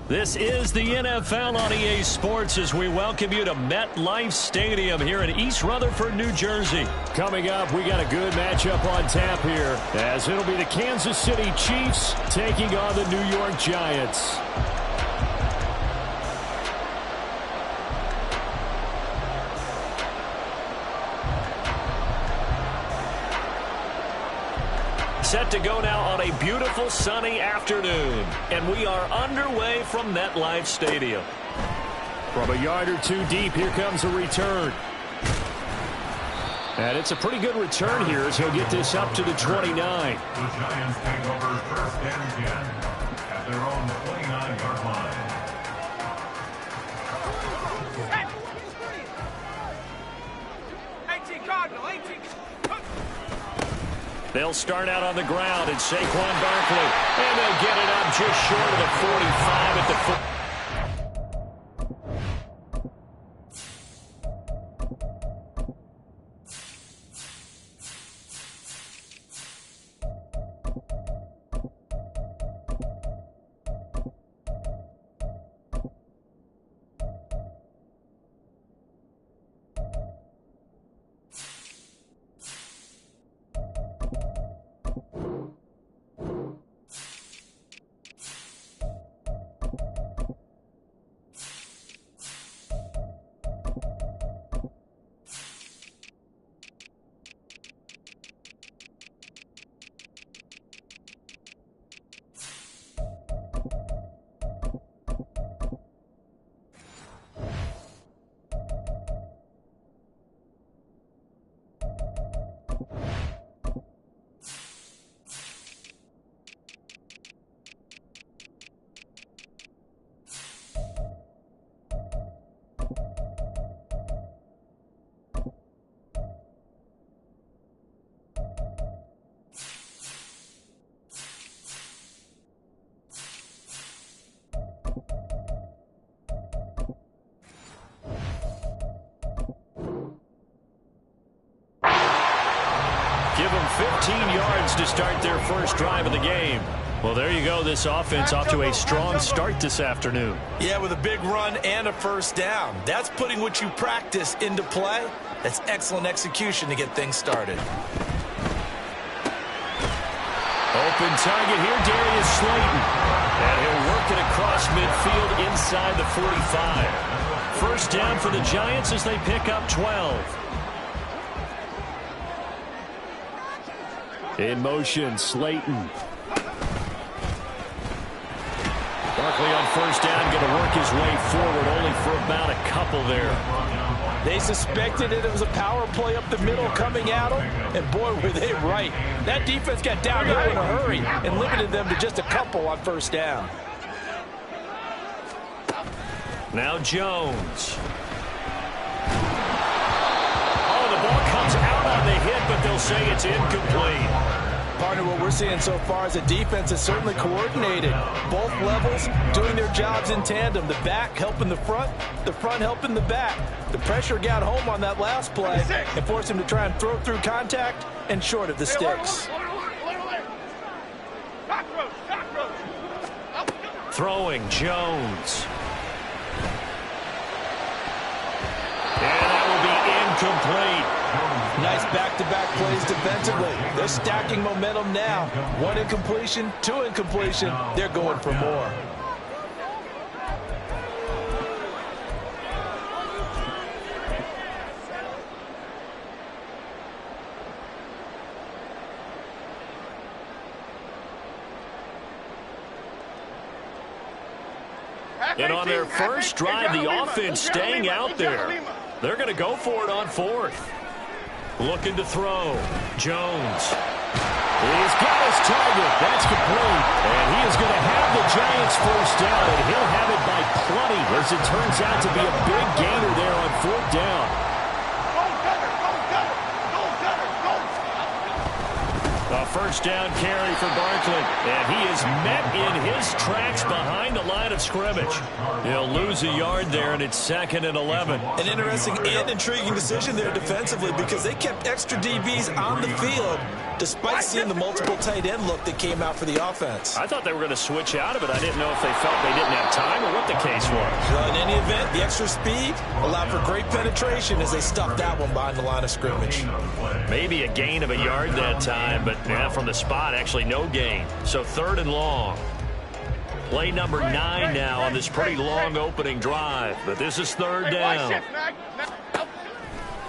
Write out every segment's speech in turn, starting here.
This is the NFL on EA Sports as we welcome you to MetLife Stadium here in East Rutherford, New Jersey. Coming up, we got a good matchup on tap here as it'll be the Kansas City Chiefs taking on the New York Giants. Set to go now on a beautiful sunny afternoon. And we are underway from MetLife Stadium. From a yard or two deep, here comes a return. And it's a pretty good return here as he'll get this up to the 29. The Giants take over first and 10 at their own 29-yard line. They'll start out on the ground, and Saquon Barkley, and they'll get it up just short of the 45 at the foot. Give them 15 yards to start their first drive of the game. Well, there you go. This offense off to a strong start this afternoon. Yeah, with a big run and a first down. That's putting what you practice into play. That's excellent execution to get things started. Open target here, Darius Slayton. And he'll work it across midfield inside the 45. First down for the Giants as they pick up 12. In motion, Slayton. Barkley on first down, going to work his way forward, only for about a couple there. They suspected it was a power play up the middle coming at them, and boy, were they right. That defense got downhill in a hurry and limited them to just a couple on first down. Now Jones. The ball comes out on the hit, but they'll say it's incomplete. Partner, what we're seeing so far is the defense is certainly coordinated. Both levels doing their jobs in tandem. The back helping the front helping the back. The pressure got home on that last play and forced him to try and throw through contact and short of the sticks. Throwing Jones. And that will be incomplete. Nice back-to-back plays defensively. They're stacking momentum now. One incompletion, two incompletion. They're going for more. And on their first drive, the offense staying out there. They're going to go for it on fourth. Looking to throw. Jones. He's got his target. That's complete. And he is going to have the Giants first down, and he'll have it by plenty as it turns out to be a big gainer there on fourth down. A first down carry for Barkley, and he is met in his tracks behind the line of scrimmage. He'll lose a yard there, and it's 2nd and 11. An interesting and intriguing decision there defensively because they kept extra DBs on the field despite seeing the multiple tight end look that came out for the offense. I thought they were going to switch out of it. I didn't know if they felt they didn't have time or what the case was. Well, in any event, the extra speed allowed for great penetration as they stuffed that one behind the line of scrimmage. Maybe a gain of a yard that time, but yeah, from the spot, actually no gain. So 3rd and long. Play number 9 now on this pretty long opening drive, but this is 3rd down.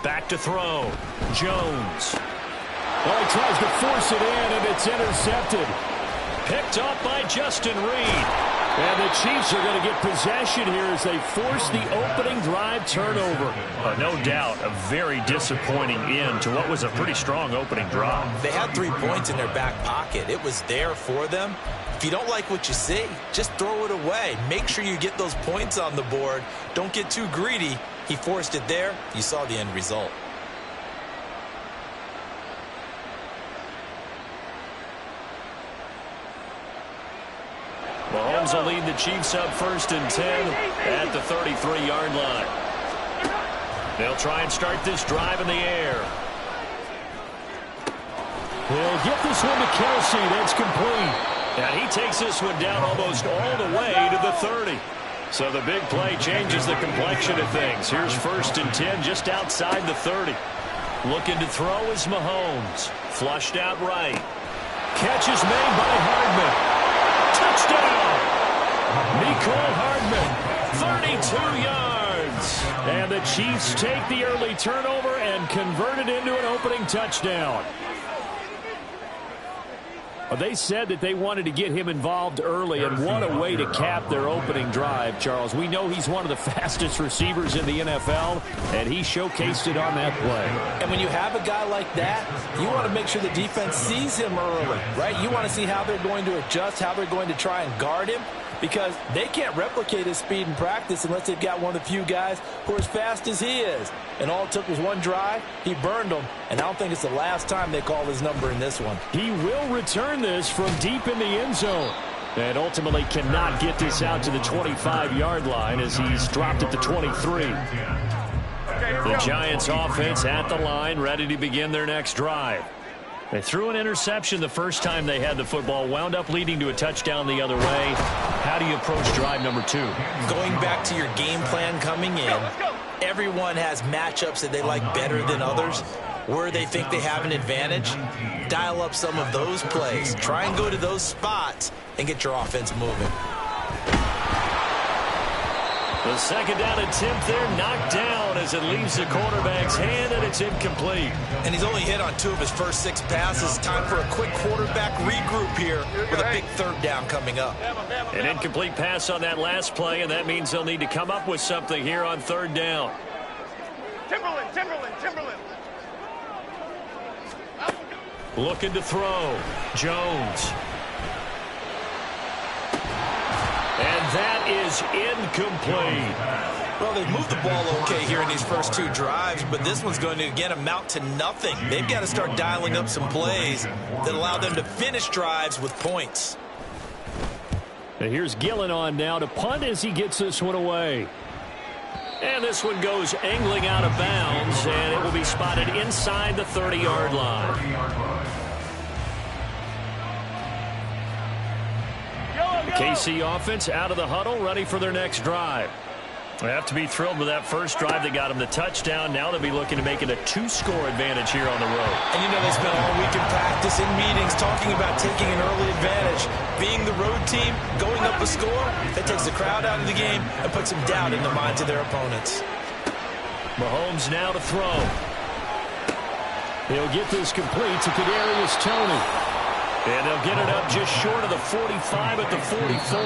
Back to throw. Jones. Well, he tries to force it in, and it's intercepted. Picked up by Justin Reed. And the Chiefs are going to get possession here as they force the opening drive turnover. No doubt a very disappointing end to what was a pretty strong opening drive. They had 3 points in their back pocket. It was there for them. If you don't like what you see, just throw it away. Make sure you get those points on the board. Don't get too greedy. He forced it there. You saw the end result. Mahomes will lead the Chiefs up 1st and 10 at the 33-yard line. They'll try and start this drive in the air. They'll get this one to Kelsey. That's complete. And he takes this one down almost all the way to the 30. So the big play changes the complexion of things. Here's 1st and 10 just outside the 30. Looking to throw is Mahomes. Flushed out right. Catch is made by Hardman. Touchdown! Mecole Hardman, 32 yards. And the Chiefs take the early turnover and convert it into an opening touchdown. Well, they said that they wanted to get him involved early, and what a way to cap their opening drive, Charles. We know he's one of the fastest receivers in the NFL, and he showcased it on that play. And when you have a guy like that, you want to make sure the defense sees him early, right? You want to see how they're going to adjust, how they're going to try and guard him, because they can't replicate his speed in practice unless they've got one of the few guys who are as fast as he is. And all it took was one drive. He burned them, and I don't think it's the last time they call his number in this one. He will return this from deep in the end zone, and ultimately cannot get this out to the 25-yard line as he's dropped at the 23. The Giants offense at the line, ready to begin their next drive. They threw an interception the first time they had the football, wound up leading to a touchdown the other way. How do you approach drive number 2? Going back to your game plan coming in, everyone has matchups that they like better than others. Where they think they have an advantage, dial up some of those plays. Try and go to those spots and get your offense moving. The 2nd down attempt there knocked down as it leaves the quarterback's hand, and it's incomplete. And he's only hit on 2 of his first 6 passes. Time for a quick quarterback regroup here with a big 3rd down coming up. An incomplete pass on that last play, and that means they'll need to come up with something here on 3rd down. Timberland. Looking to throw. Jones. And that is incomplete. Well, they've moved the ball okay here in these first 2 drives, but this one's going to, again, amount to nothing. They've got to start dialing up some plays that allow them to finish drives with points. And here's Gillen on now to punt as he gets this one away. And this one goes angling out of bounds, and it will be spotted inside the 30-yard line. The KC offense out of the huddle, ready for their next drive. They have to be thrilled with that first drive that got them the touchdown. Now they'll be looking to make it a 2-score advantage here on the road. And you know they spent all week in practice, in meetings, talking about taking an early advantage. Being the road team, going up a score, that takes the crowd out of the game and puts some doubt in the minds of their opponents. Mahomes now to throw. He'll get this complete to Kadarius Toney. And they'll get it up just short of the 45 at the 44.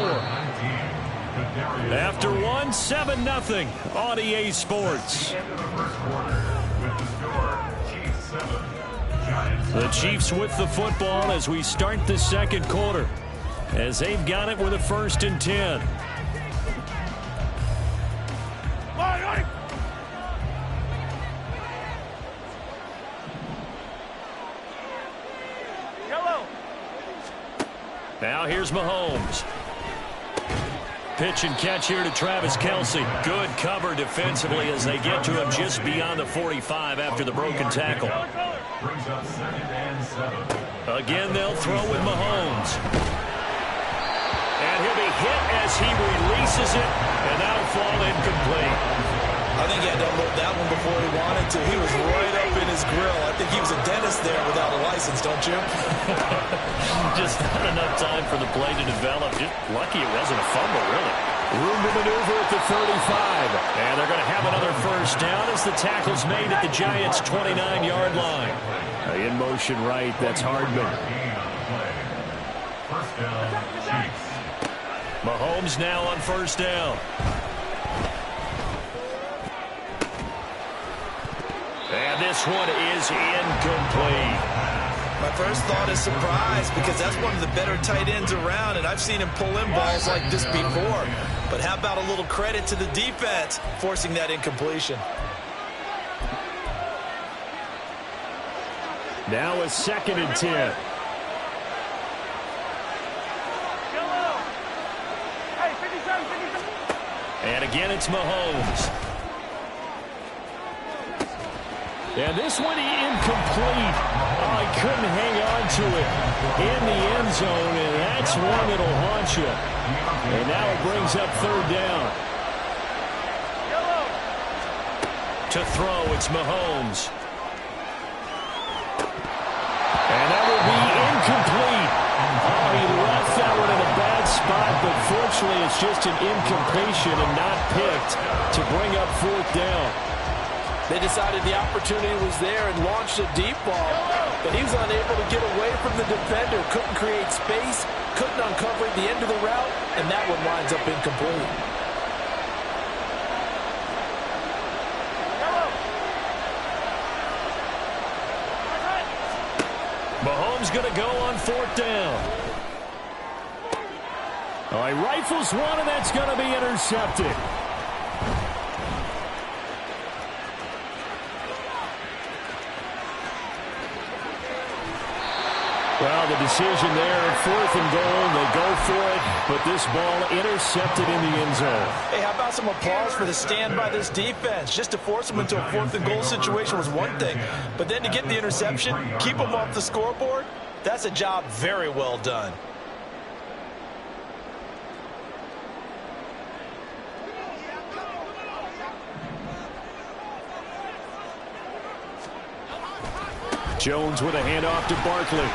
After 1, 7-0 on EA Sports. The Chiefs with the football as we start the 2nd quarter, as they've got it with a 1st and 10. Now here's Mahomes. Pitch and catch here to Travis Kelce. Good cover defensively as they get to him just beyond the 45 after the broken tackle. Brings up 2nd and 7. Again, they'll throw with Mahomes. And he'll be hit as he releases it, and that'll fall incomplete. I think he had to unload that one before he wanted to. He was right up in his grill. I think he was a dentist there without a license, don't you? Just not enough time for the play to develop. Just lucky it wasn't a fumble, really. Room to maneuver at the 35. And they're going to have another first down as the tackle's made at the Giants' 29-yard line. In motion right, that's Hardman. First down, Chiefs. Mahomes now on first down. And this one is incomplete. My first thought is surprise because that's one of the better tight ends around, and I've seen him pull in balls like this before. But how about a little credit to the defense forcing that incompletion? Now a 2nd and 10. And again, it's Mahomes. And this one incomplete. Oh, he couldn't hang on to it in the end zone, and that's one that'll haunt you. And now it brings up 3rd down. To throw, it's Mahomes. And that will be incomplete. Oh, he left that one in a bad spot, but fortunately it's just an incompletion and not picked to bring up 4th down. They decided the opportunity was there and launched a deep ball, but he was unable to get away from the defender, couldn't create space, couldn't uncover the end of the route, and that one winds up incomplete. Mahomes going to go on 4th down. Oh, he rifles one, and that's going to be intercepted. Well, the decision there, 4th and goal, they go for it, but this ball intercepted in the end zone. Hey, how about some applause for the stand by this defense? Just to force them into a 4th and goal situation was one thing, but then to get the interception, keep them off the scoreboard, that's a job very well done. Jones with a handoff to Barkley.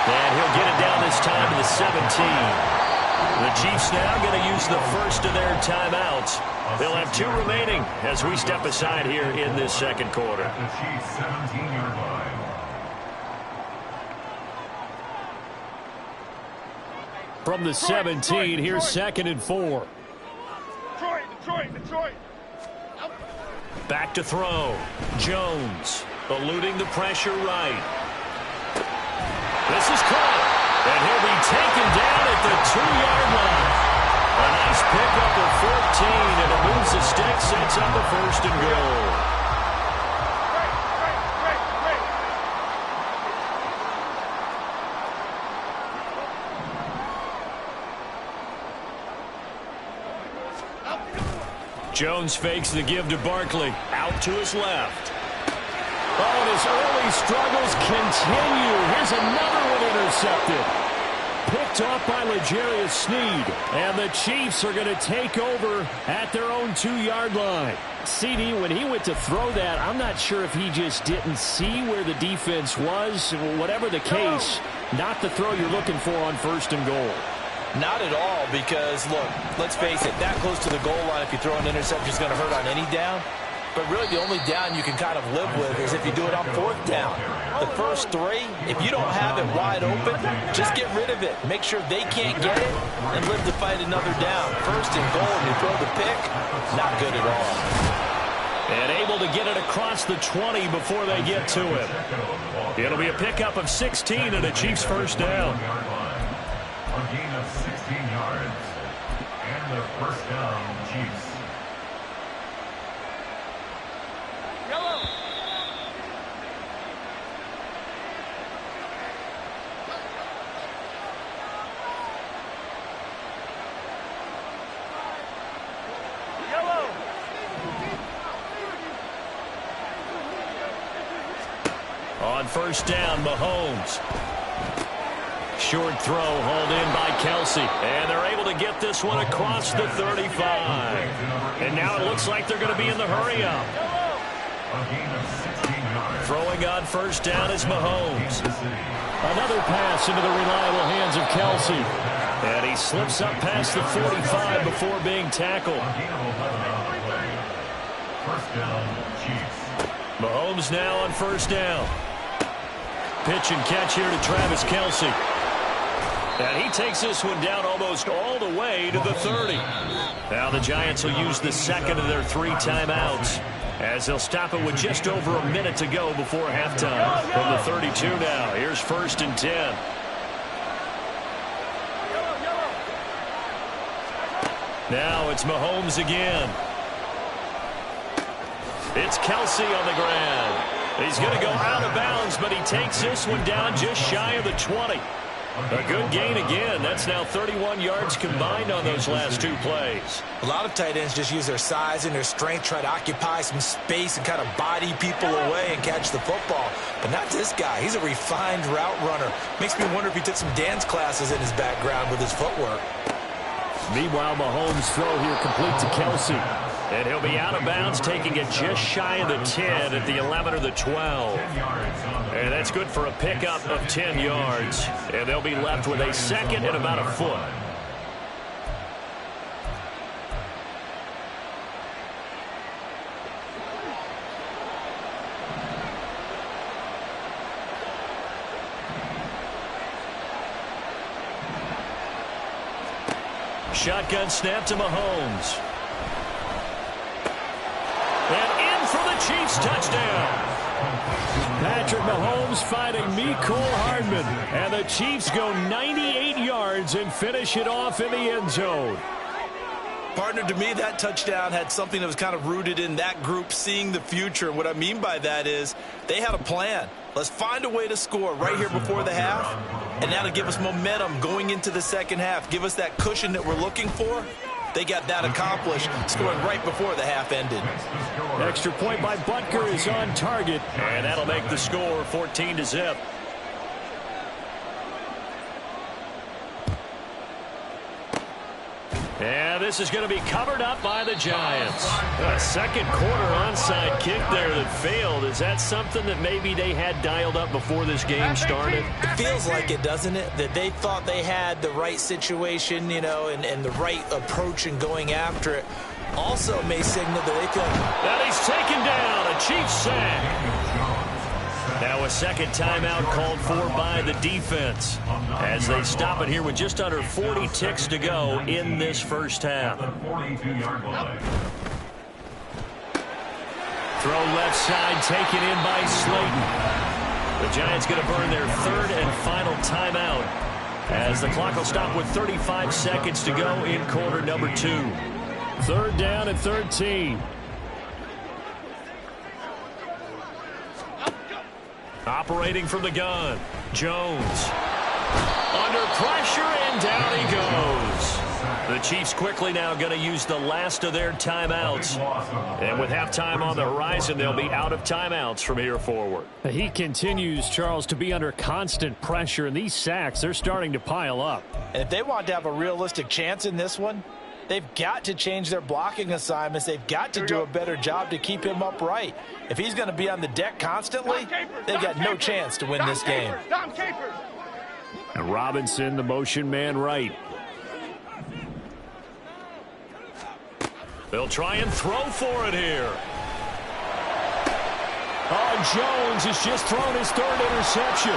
And he'll get it down this time to the 17. The Chiefs now going to use the first of their timeouts. They'll have 2 remaining as we step aside here in this 2nd quarter. At the Chiefs' 17-yard line. From the 17, here's 2nd and 4. Detroit. Back to throw. Jones eluding the pressure right. This is caught, and he'll be taken down at the 2-yard line. A nice pickup of 14, and it moves the stick, sets up a 1st and goal. Jones fakes the give to Barkley. Out to his left. Oh, and his early struggles continue. Here's another one intercepted. Picked off by L'Jarius Sneed. And the Chiefs are going to take over at their own 2-yard line. CD, when he went to throw that, I'm not sure if he just didn't see where the defense was. Whatever the case, not the throw you're looking for on 1st and goal. Not at all, because, look, let's face it, that close to the goal line, if you throw an interception, is going to hurt on any down. But really, the only down you can kind of live with is if you do it on 4th down. The first 3, if you don't have it wide open, just get rid of it. Make sure they can't get it and live to fight another down. 1st and goal, and you throw the pick, not good at all. And able to get it across the 20 before they get to him. It'll be a pickup of 16 and a Chiefs 1st down. A gain of 16 yards. And the 1st down, Chiefs. On first down, Mahomes. Short throw hauled in by Kelsey. And they're able to get this one across the 35. And now it looks like they're going to be in the hurry-up. Throwing on first down is Mahomes. Another pass into the reliable hands of Kelsey. And he slips up past the 45 before being tackled. First down, Chiefs. Mahomes now on first down. Pitch and catch here to Travis Kelsey. And he takes this one down almost all the way to the 30. Now the Giants will use the second of their 3 timeouts, as they'll stop it with just over a minute to go before halftime. From the 32 now, here's first and 10. Now it's Mahomes again. It's Kelsey on the ground. He's going to go out of bounds, but he takes this one down just shy of the 20. A good gain again. That's now 31 yards combined on those last 2 plays. A lot of tight ends just use their size and their strength, try to occupy some space and kind of body people away and catch the football. But not this guy. He's a refined route runner. Makes me wonder if he took some dance classes in his background with his footwork. Meanwhile, Mahomes' throw here complete to Kelsey. And he'll be out of bounds, taking it just shy of the 10 at the 11 or the 12. And that's good for a pickup of 10 yards. And they'll be left with a second and about a foot. Shotgun snap to Mahomes. And in for the Chiefs touchdown. Patrick Mahomes fighting Mecole Hardman. And the Chiefs go 98 yards and finish it off in the end zone. Partner, to me, that touchdown had something that was kind of rooted in that group seeing the future. And what I mean by that is they had a plan. Let's find a way to score right here before the half. And that'll give us momentum going into the second half. Give us that cushion that we're looking for. They got that accomplished, scoring right before the half ended. Extra point by Butker is on target. And that'll make the score 14-0. And this is going to be covered up by the Giants. A second quarter onside kick there that failed. Is that something that maybe they had dialed up before this game started? It feels like it, doesn't it? That they thought they had the right situation, you know, and the right approach in going after it. Also may signal that they feel like... And he's taken down. A Chiefs sack. Now a second timeout called for by the defense as they stop it here with just under 40 ticks to go in this first half. Throw left side taken in by Slayton. The Giants going to burn their third and final timeout as the clock will stop with 35 seconds to go in quarter number 2. Third down and 13. Operating from the gun, Jones. Under pressure, and down he goes. The Chiefs quickly now going to use the last of their timeouts. And with halftime on the horizon, they'll be out of timeouts from here forward. He continues, Charles, to be under constant pressure, and these sacks, they're starting to pile up. And if they want to have a realistic chance in this one, they've got to change their blocking assignments. They've got to do a better job to keep him upright. If he's going to be on the deck constantly, they've got no chance to win this game. And Robinson, the motion man right. They'll try and throw for it here. Oh, Jones has just thrown his third interception.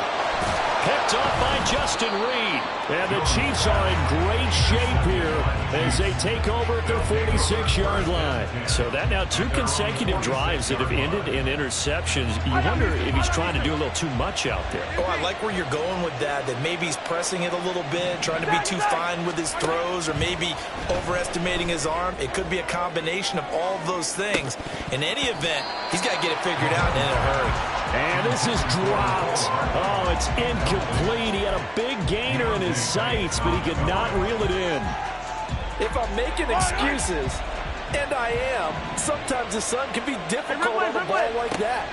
Picked up by Justin Reed. And the Chiefs are in great shape here as they take over at their 46-yard line. So that now 2 consecutive drives that have ended in interceptions. You wonder if he's trying to do a little too much out there. Oh, I like where you're going with that maybe he's pressing it a little bit, trying to be too fine with his throws, or maybe overestimating his arm. It could be a combination of all of those things. In any event, he's got to get it figured out in a hurry. And this is dropped. Oh, it's incomplete. He had a big gainer in his sights, but he could not reel it in. If I'm making excuses, and I am, sometimes the sun can be difficult on a ball like that.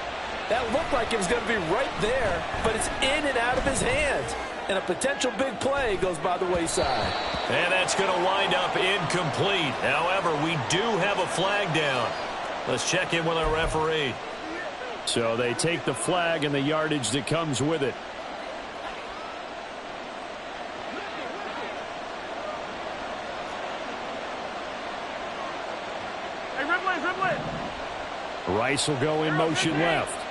That looked like it was going to be right there, but it's in and out of his hands. And a potential big play goes by the wayside. And that's going to wind up incomplete. However, we do have a flag down. Let's check in with our referee. So they take the flag and the yardage that comes with it. Rice will go in motion left.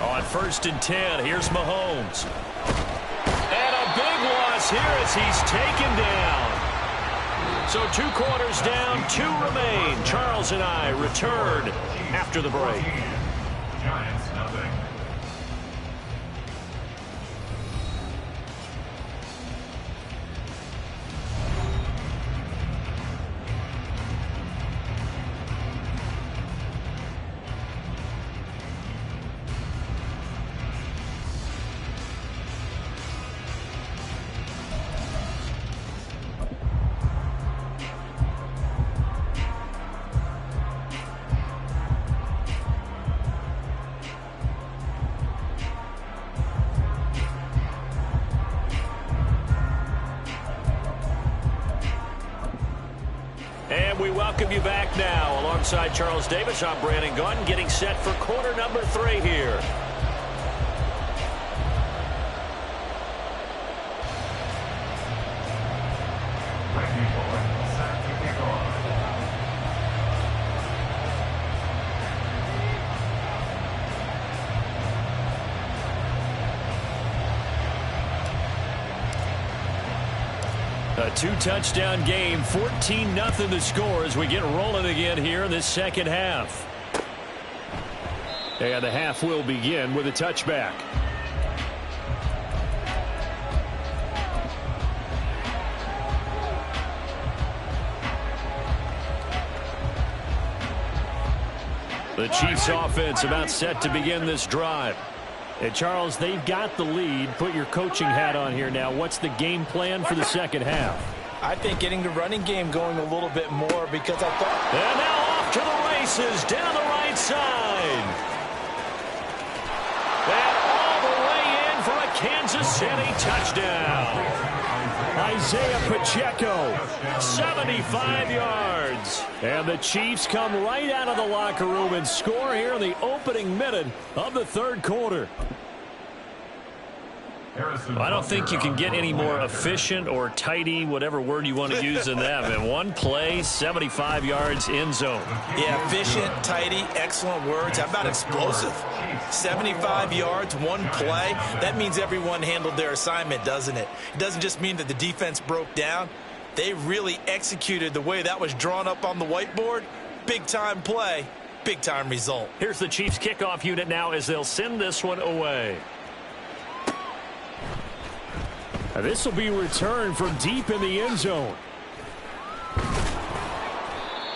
On 1st and 10, here's Mahomes. And a big loss here as he's taken down. So 2 quarters down, 2 remain. Charles and I return after the break. Giants, nothing. And we welcome you back now. Alongside Charles Davis, I'm Brandon Gunn, getting set for quarter number 3 here. Randy Bullock, set to kick off. A 2-touchdown game, 14-0 the score as we get rolling again here in this second half. And the half will begin with a touchback. The Chiefs offense about set to begin this drive. And Charles, they've got the lead. Put your coaching hat on here now. What's the game plan for the second half? I think getting the running game going a little bit more because I thought... And now off to the races down the right side. And all the way in for a Kansas City touchdown. Isaiah Pacheco. 75 yards. And the Chiefs come right out of the locker room and score here in the opening minute of the third quarter. I don't think you can get any more efficient or tidy, whatever word you want to use in that. In one play, 75 yards in zone. Yeah, efficient, tidy, excellent words. How about explosive? 75 yards, one play. That means everyone handled their assignment, doesn't it? It doesn't just mean that the defense broke down. They really executed the way that was drawn up on the whiteboard. Big-time play, big-time result. Here's the Chiefs kickoff unit now as they'll send this one away. This will be returned from deep in the end zone.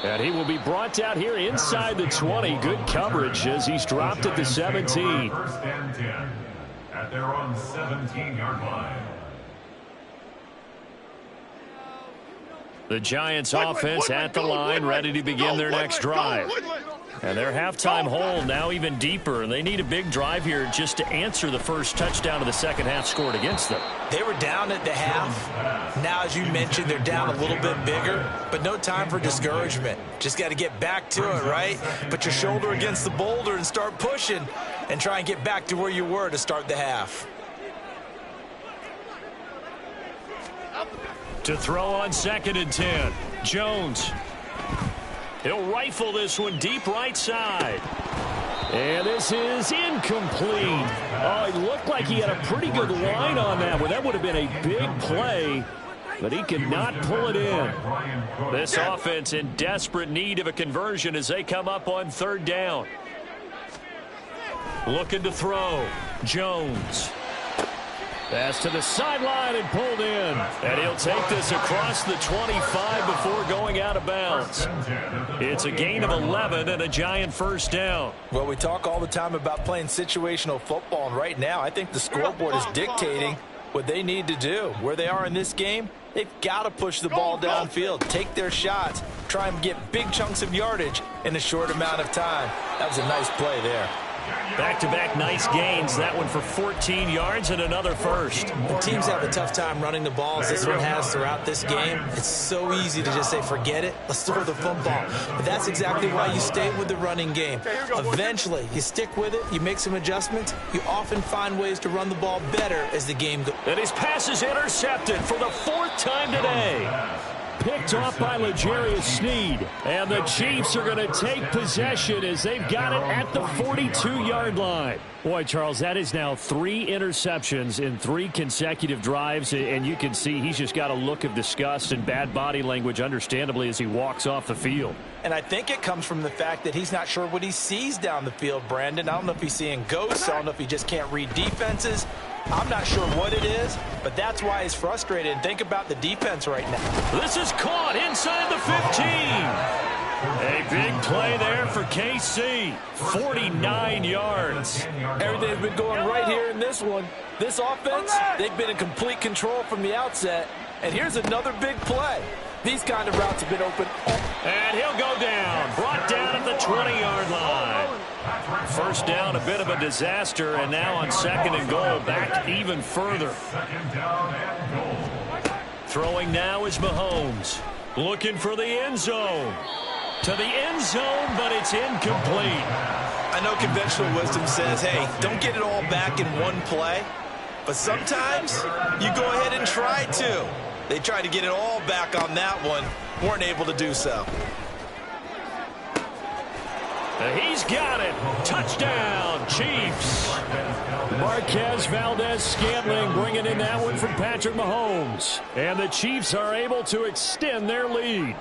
And he will be brought out here inside the 20. Good coverage as he's dropped at the 17. 1st and 10 at their own 17-yard line. The Giants offense at the line, ready to begin their next drive. And their halftime hole now even deeper. They need a big drive here just to answer the first touchdown of the second half scored against them. They were down at the half. Now, as you mentioned, they're down a little bit bigger, but no time for discouragement. Just got to get back to it, right? Put your shoulder against the boulder and start pushing and try and get back to where you were to start the half. To throw on 2nd and 10, Jones. He'll rifle this one deep right side. And this is incomplete. Oh, it looked like he had a pretty good line on that one. That would have been a big play, but he could not pull it in. This offense in desperate need of a conversion as they come up on 3rd down. Looking to throw. Jones. Pass to the sideline and pulled in. And he'll take this across the 25 before going out of bounds. It's a gain of 11 and a Giant 1st down. Well, we talk all the time about playing situational football, and right now I think the scoreboard is dictating what they need to do. Where they are in this game, they've got to push the ball downfield, take their shots, try and get big chunks of yardage in a short amount of time. That was a nice play there. Back-to-back nice gains. That one for 14 yards and another first. When teams have a tough time running the ball, as this one has throughout this game, it's so easy to just say, forget it, let's throw the football. But that's exactly why you stay with the running game. Eventually, you stick with it, you make some adjustments, you often find ways to run the ball better as the game goes. And his pass is intercepted for the fourth time today. Picked off by L'Jarius Sneed. And the Chiefs are going to take possession as they've got it at the 42-yard line. Boy, Charles, that is now 3 interceptions in 3 consecutive drives, and you can see he's just got a look of disgust and bad body language, understandably, as he walks off the field. And I think it comes from the fact that he's not sure what he sees down the field, Brandon. I don't know if he's seeing ghosts. I don't know if he just can't read defenses. I'm not sure what it is, but that's why he's frustrated. And think about the defense right now. This is caught inside the 15. A big play there for KC. 49 yards. Everything's been going right here in this one. This offense, they've been in complete control from the outset. And here's another big play. These kind of routes have been open. And he'll go down. Brought down at the 20-yard line. First down, a bit of a disaster, and now on 2nd and goal, back even further. Throwing now is Mahomes. Looking for the end zone. To the end zone, but it's incomplete. I know conventional wisdom says, hey, don't get it all back in one play. But sometimes you go ahead and try to. They tried to get it all back on that one. Weren't able to do so. He's got it. Touchdown, Chiefs. Marquez Valdez-Scantling bringing in that one from Patrick Mahomes. And the Chiefs are able to extend their lead.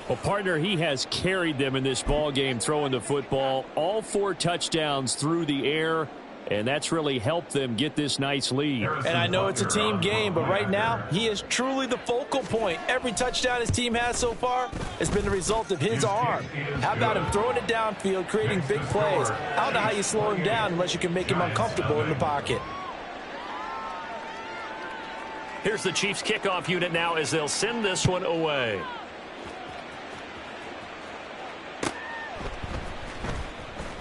Well, partner, he has carried them in this ball game throwing the football. All 4 touchdowns through the air. And that's really helped them get this nice lead. And I know it's a team game, but right now, he is truly the focal point. Every touchdown his team has so far has been the result of his arm. How about him throwing it downfield, creating big plays? I don't know how you slow him down unless you can make him uncomfortable in the pocket. Here's the Chiefs kickoff unit now as they'll send this one away.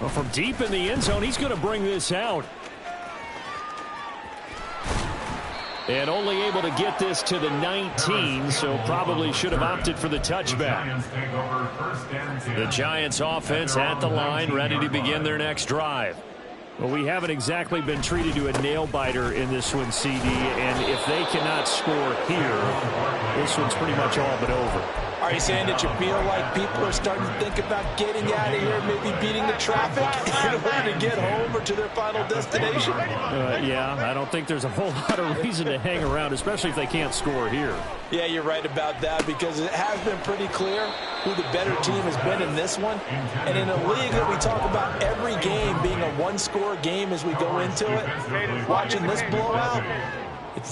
Well, from deep in the end zone, he's going to bring this out. And only able to get this to the 19, so probably should have opted for the touchback. The Giants offense at the line, ready to begin their next drive. Well, we haven't exactly been treated to a nail-biter in this one, CD, and if they cannot score here, this one's pretty much all but over. Are you saying that you feel like people are starting to think about getting out of here, maybe beating the traffic in order to get home or to their final destination? Yeah, I don't think there's a whole lot of reason to hang around, especially if they can't score here. Yeah, you're right about that, because it has been pretty clear who the better team has been in this one. And in a league that we talk about every game being a one-score game as we go into it, watching this blowout,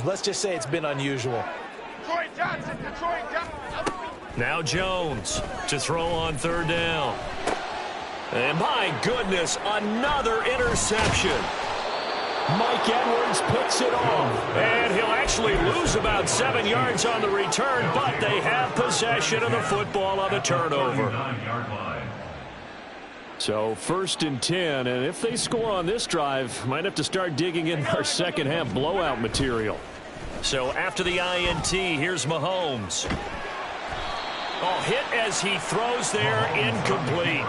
let's just say it's been unusual. Detroit Johnson, Detroit Johnson. Now Jones to throw on 3rd down. And my goodness, another interception. Mike Edwards picks it off. And he'll actually lose about 7 yards on the return, but they have possession of the football on the turnover. So 1st and 10, and if they score on this drive, might have to start digging in our second half blowout material. So after the INT, here's Mahomes. Oh, hit as he throws there, incomplete.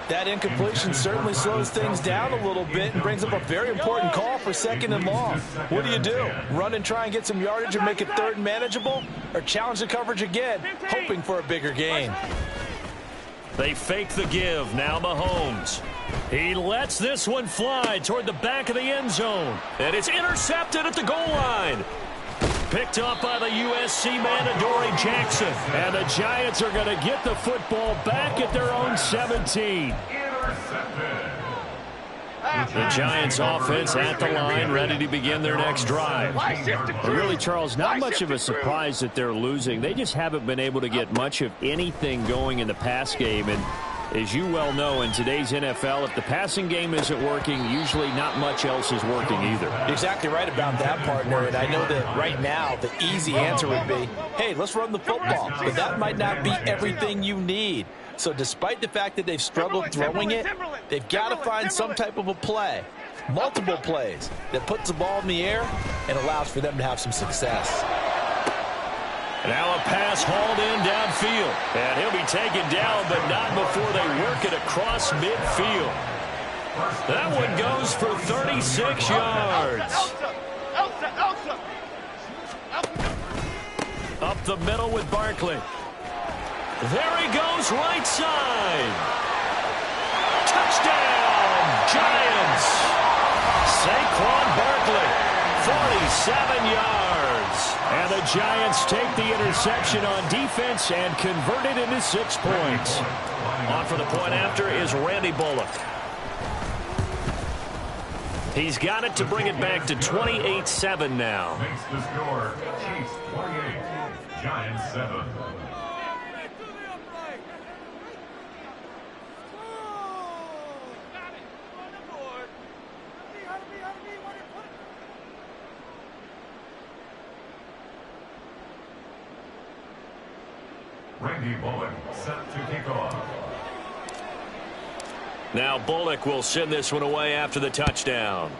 That incompletion certainly slows things down a little bit and brings up a very important call for 2nd and long. What do? Run and try and get some yardage and make it 3rd and manageable? Or challenge the coverage again, hoping for a bigger gain? They fake the give. Now Mahomes. He lets this one fly toward the back of the end zone. And it's intercepted at the goal line. Picked up by the USC man, Adoree Jackson. And the Giants are going to get the football back at their own 17. The Giants offense at the line, ready to begin their next drive. And really, Charles, not much of a surprise that they're losing. They just haven't been able to get much of anything going in the pass game. And As you well know, in today's NFL, if the passing game isn't working, usually not much else is working either. You're exactly right about that, partner. And I know that right now the easy answer would be, hey, let's run the football. But that might not be everything you need. So despite the fact that they've struggled throwing it, they've got to find some type of a play, multiple plays, that puts the ball in the air and allows for them to have some success. Now a pass hauled in downfield. And he'll be taken down, but not before they work it across midfield. That one goes for 36 yards. Up the middle with Barkley. There he goes, right side. Touchdown, Giants. Saquon Barkley, 47 yards. And the Giants take the interception on defense and convert it into 6 points. On for the point after is Randy Bullock. He's got it to bring it back to 28-7 now. Makes the score. Chiefs 28, Giants 7. Randy Bullock set to kick off. Now Bullock will send this one away after the touchdown.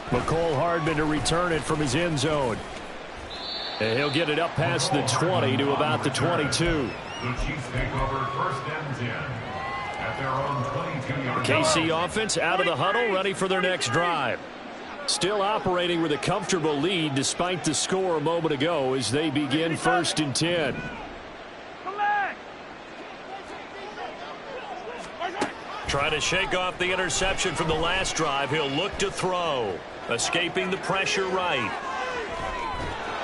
McCole Hardman to return it from his end zone. And he'll get it up past the 20 to about the 22. The Chiefs take over 1st and 10 at their own 22-yard line. KC offense out of the huddle, ready for their next drive. Still operating with a comfortable lead despite the score a moment ago as they begin 1st and 10. Trying to shake off the interception from the last drive. He'll look to throw. Escaping the pressure right.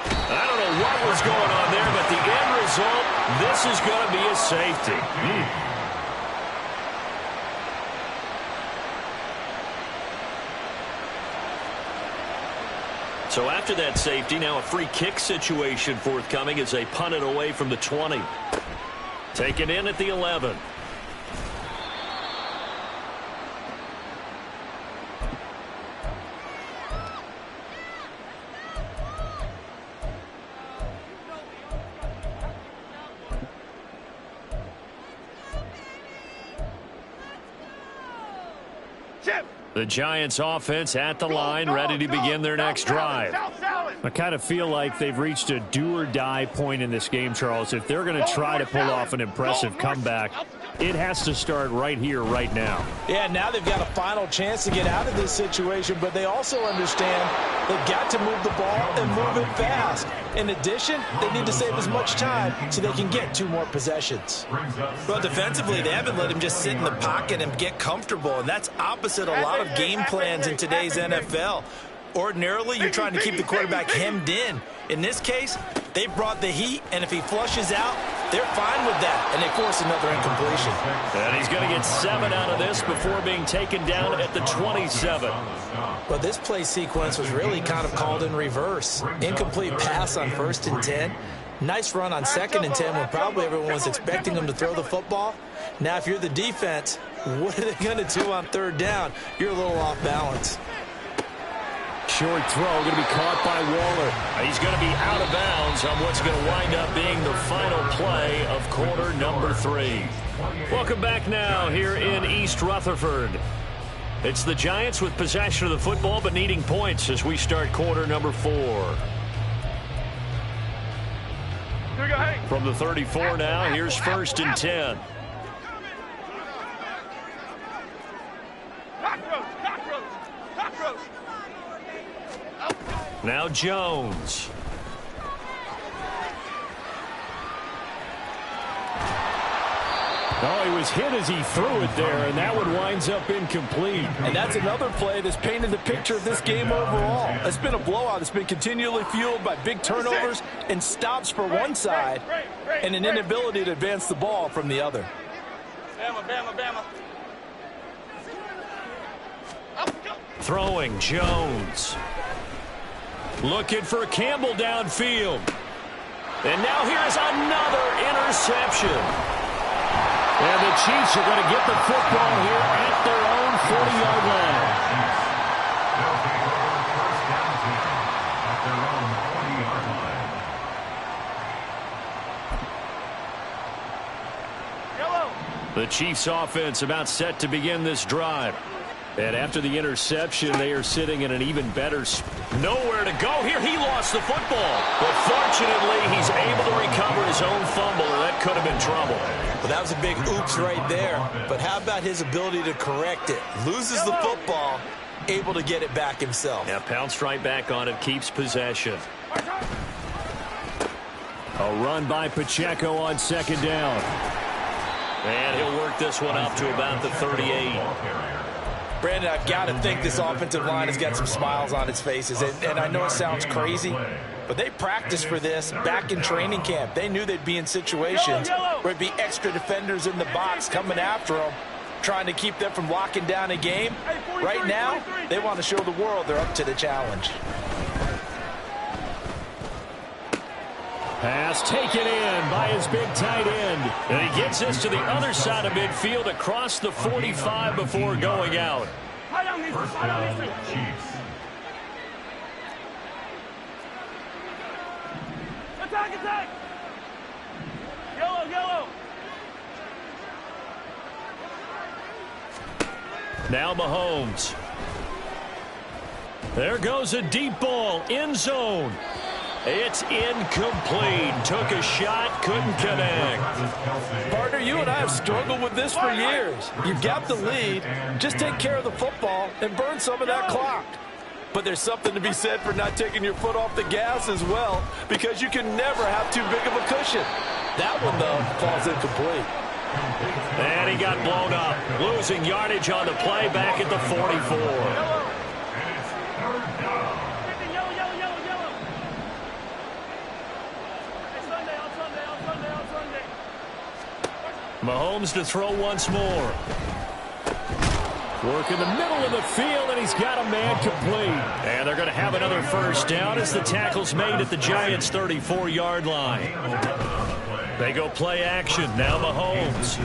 I don't know what was going on there, but the end result, this is going to be a safety. So after that safety, now a free kick situation forthcoming as they punt it away from the 20. Taken in at the 11. The Giants offense at the line, ready to begin their next drive. I kind of feel like they've reached a do-or-die point in this game, Charles. If they're going to try to pull off an impressive comeback, it has to start right here, right now. Yeah, now they've got a final chance to get out of this situation, but they also understand they've got to move the ball and move it fast. In addition, they need to save as much time so they can get 2 more possessions. Well, defensively, they haven't let him just sit in the pocket and get comfortable, and that's opposite a lot of game plans in today's NFL. Ordinarily, you're trying to keep the quarterback hemmed in. In this case, they brought the heat, and if he flushes out, they're fine with that, and they force another incompletion. And he's going to get 7 out of this before being taken down at the 27. Well, this play sequence was really kind of called in reverse. Incomplete pass on 1st and 10. Nice run on 2nd and 10 when probably everyone was expecting him to throw the football. Now, if you're the defense, what are they going to do on 3rd down? You're a little off balance. Short throw going to be caught by Waller. He's going to be out of bounds on what's going to wind up being the final play of quarter number 3. Welcome back now here in East Rutherford. It's the Giants with possession of the football but needing points as we start quarter number 4. From the 34 now, here's 1st and 10. Now Jones. Oh, he was hit as he threw it there, and that one winds up incomplete. And that's another play that's painted the picture of this game overall. It's been a blowout. It's been continually fueled by big turnovers and stops for one side and an inability to advance the ball from the other. Bama. Throwing Jones. Looking for Campbell downfield. And now here's another interception. And the Chiefs are going to get the football here at their own 40-yard line. They'll take over first down 10 at their own 40-yard line. The Chiefs offense about set to begin this drive. And after the interception, they are sitting in an even better spot. Nowhere to go here. He lost the football. But fortunately, he's able to recover his own fumble, or that could have been trouble. Well, that was a big oops right there. But how about his ability to correct it? Loses the football, able to get it back himself. Yeah, pounced right back on it, keeps possession. A run by Pacheco on second down. And he'll work this one up to about the 38. Brandon, I've got to think this offensive line has got some smiles on its faces. And I know it sounds crazy, but they practiced for this back in training camp. They knew they'd be in situations where it'd be extra defenders in the box coming after them, trying to keep them from locking down a game. Right now, they want to show the world they're up to the challenge. Pass taken in by his big tight end. And he gets this to the other side of midfield across the 45 before going out. First down, Chiefs. Attack! Yellow! Now Mahomes. There goes a deep ball, end zone. It's incomplete. Took a shot, couldn't connect. Partner, you and I have struggled with this for years. You've got the lead. Just take care of the football and burn some of that clock. But there's something to be said for not taking your foot off the gas as well, because you can never have too big of a cushion. That one, though, falls incomplete. And he got blown up. Losing yardage on the play back at the 44. Mahomes to throw once more. Work in the middle of the field, and he's got a man complete. And they're going to have another first down as the tackle's made at the Giants' 34-yard line. They go play action. Now Mahomes.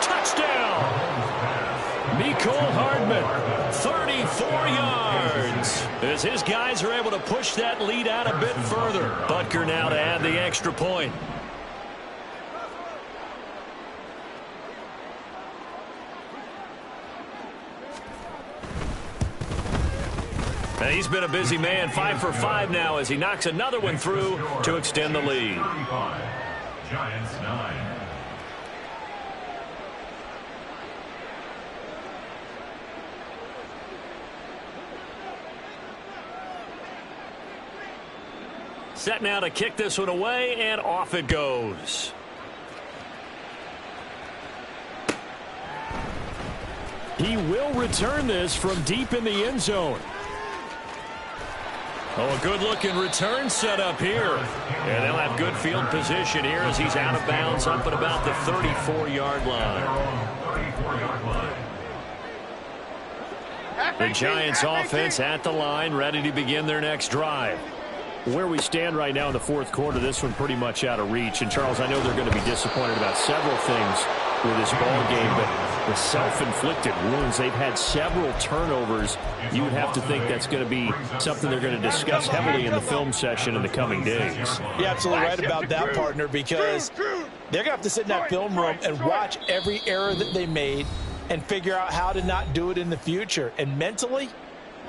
Touchdown! Mecole Hardman, 34 yards. As his guys are able to push that lead out a bit further. Butker now to add the extra point. And he's been a busy man, 5 for 5 now as he knocks another one through to extend the lead. Giants 9. Set now to kick this one away, and off it goes. He will return this from deep in the end zone. Oh, a good-looking return set up here. And they'll have good field position here as he's out of bounds up at about the 34-yard line. The Giants offense at the line, ready to begin their next drive. Where we stand right now in the fourth quarter, this one pretty much out of reach. And, Charles, I know they're going to be disappointed about several things with this ball game, but the self-inflicted wounds, they've had several turnovers. You would have to think that's going to be something they're going to discuss heavily in the film session in the coming days. You're absolutely right about that, partner, because they're going to have to sit in that film room and watch every error that they made and figure out how to not do it in the future. And mentally,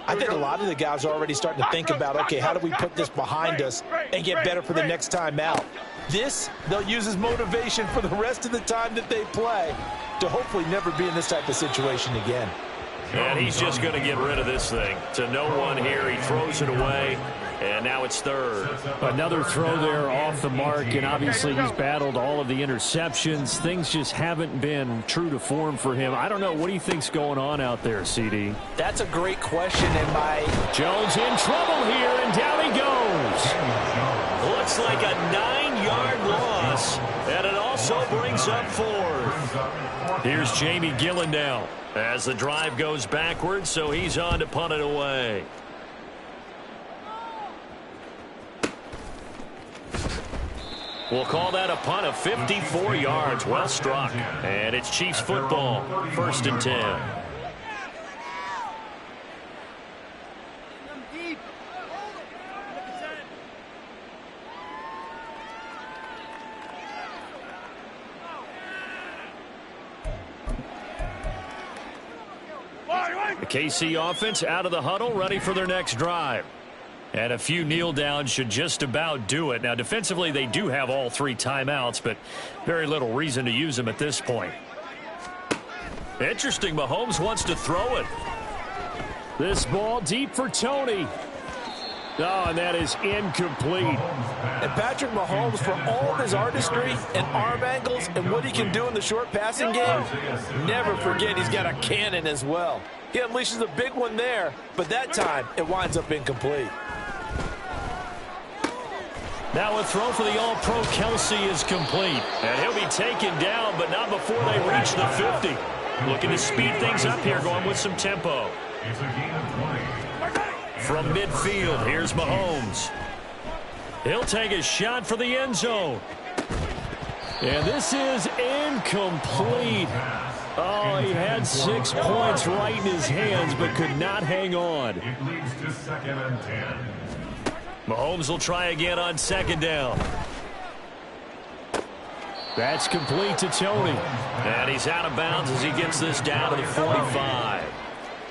I think a lot of the guys are already starting to think about, okay, how do we put this behind us and get better for the next time out? This, they'll use as motivation for the rest of the time that they play to hopefully never be in this type of situation again. And he's just going to get rid of this thing. To no one here. He throws it away. And now it's third. Another throw there off the mark, and obviously he's battled all of the interceptions. Things just haven't been true to form for him. I don't know. What do you think's going on out there, CD? That's a great question, and Jones in trouble here, and down he goes. Looks like a 9-yard loss, and it also brings up fourth. Here's Jamie Gillen now as the drive goes backwards, so he's on to punt it away. We'll call that a punt of 54 yards. Well struck. And it's Chiefs football. 1st and 10. The KC offense out of the huddle, ready for their next drive. And a few kneel downs should just about do it. Now, defensively, they do have all 3 timeouts, but very little reason to use them at this point. Interesting, Mahomes wants to throw it. This ball deep for Tony. Oh, and that is incomplete. And Patrick Mahomes, for all of his artistry and arm angles and what he can do in the short passing game, never forget he's got a cannon as well. He unleashes a big one there, but that time it winds up incomplete. Now a throw for the All-Pro Kelsey is complete. And he'll be taken down, but not before they reach the 50. Looking to speed things up here, going with some tempo. It's a gain of 20. From midfield, here's Mahomes. He'll take a shot for the end zone. And this is incomplete. Oh, he had 6 points right in his hands, but could not hang on. It leads to 2nd and 10. Mahomes will try again on 2nd down. That's complete to Tony. And he's out of bounds as he gets this down to the 45.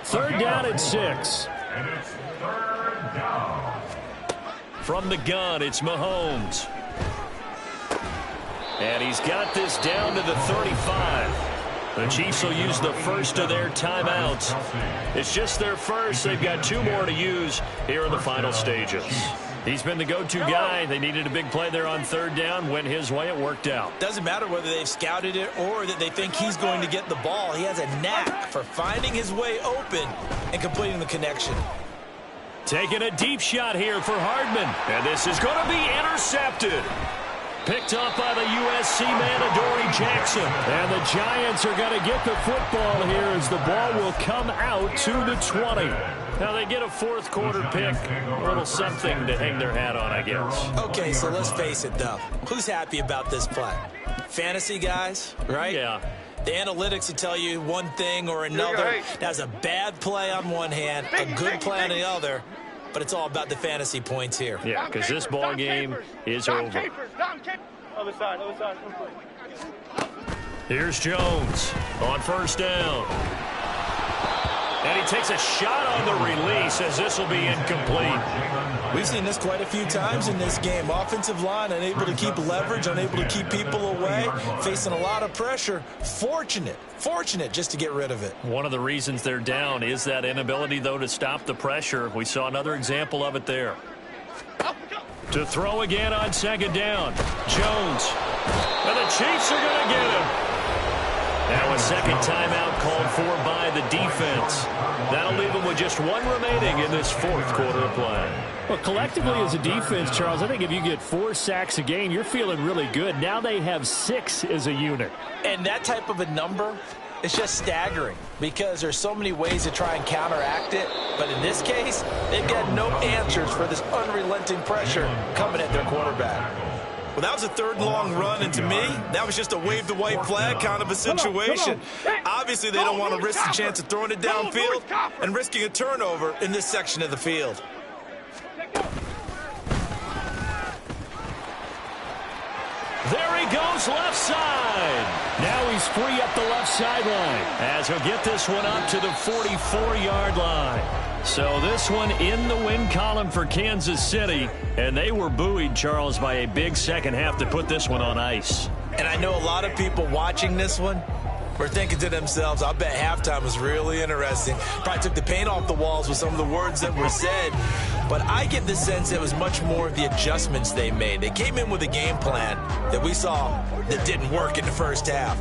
3rd down and 6. And it's 3rd down. From the gun, it's Mahomes. And he's got this down to the 35. The Chiefs will use the first of their timeouts. It's just their first. They've got 2 more to use here in the final stages. He's been the go-to guy. They needed a big play there on 3rd down. Went his way. It worked out. Doesn't matter whether they've scouted it or that they think he's going to get the ball. He has a knack for finding his way open and completing the connection. Taking a deep shot here for Hardman. And this is going to be intercepted. Picked up by the USC man, Adoree Jackson. And the Giants are going to get the football here as the ball will come out to the 20. Now they get a 4th quarter pick. A little something to hang their hat on, I guess. Okay, so let's face it, though. Who's happy about this play? Fantasy guys, right? Yeah. The analytics will tell you one thing or another. That's a bad play on one hand, a good play on the other. But it's all about the fantasy points here. Yeah, because this ball game is over. Other side. Here's Jones on 1st down. And he takes a shot on the release as this will be incomplete. We've seen this quite a few times in this game. Offensive line unable to keep leverage, unable to keep people away, facing a lot of pressure. Fortunate just to get rid of it. One of the reasons they're down is that inability, though, to stop the pressure. We saw another example of it there. To throw again on 2nd down. Jones. And the Chiefs are going to get him. Now a 2nd timeout called for by the defense. That'll leave them with just 1 remaining in this 4th quarter of play. Well, collectively as a defense, Charles, I think if you get 4 sacks a game, you're feeling really good. Now they have 6 as a unit. And that type of a number is just staggering because there's so many ways to try and counteract it. But in this case, they've got no answers for this unrelenting pressure coming at their quarterback. Well, that was a 3rd and long run, and to me, that was just a wave the white flag kind of a situation. Obviously, they don't want to risk the chance of throwing it downfield and risking a turnover in this section of the field. There he goes, left side. Now he's free up the left sideline. As he'll get this one up to the 44-yard line. So this one in the win column for Kansas City. And they were buoyed, Charles, by a big second half to put this one on ice. And I know a lot of people watching this one were thinking to themselves, I bet halftime was really interesting. Probably took the paint off the walls with some of the words that were said. But I get the sense it was much more of the adjustments they made. They came in with a game plan that we saw that didn't work in the first half.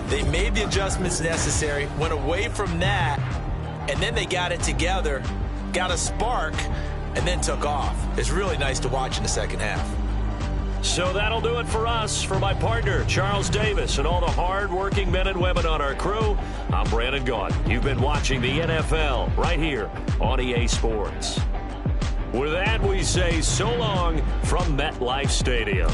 They made the adjustments necessary, went away from that, and then they got it together, got a spark, and then took off. It's really nice to watch in the second half. So that'll do it for us. For my partner, Charles Davis, and all the hard-working men and women on our crew, I'm Brandon Gaudin. You've been watching the NFL right here on EA Sports. With that, we say so long from MetLife Stadium.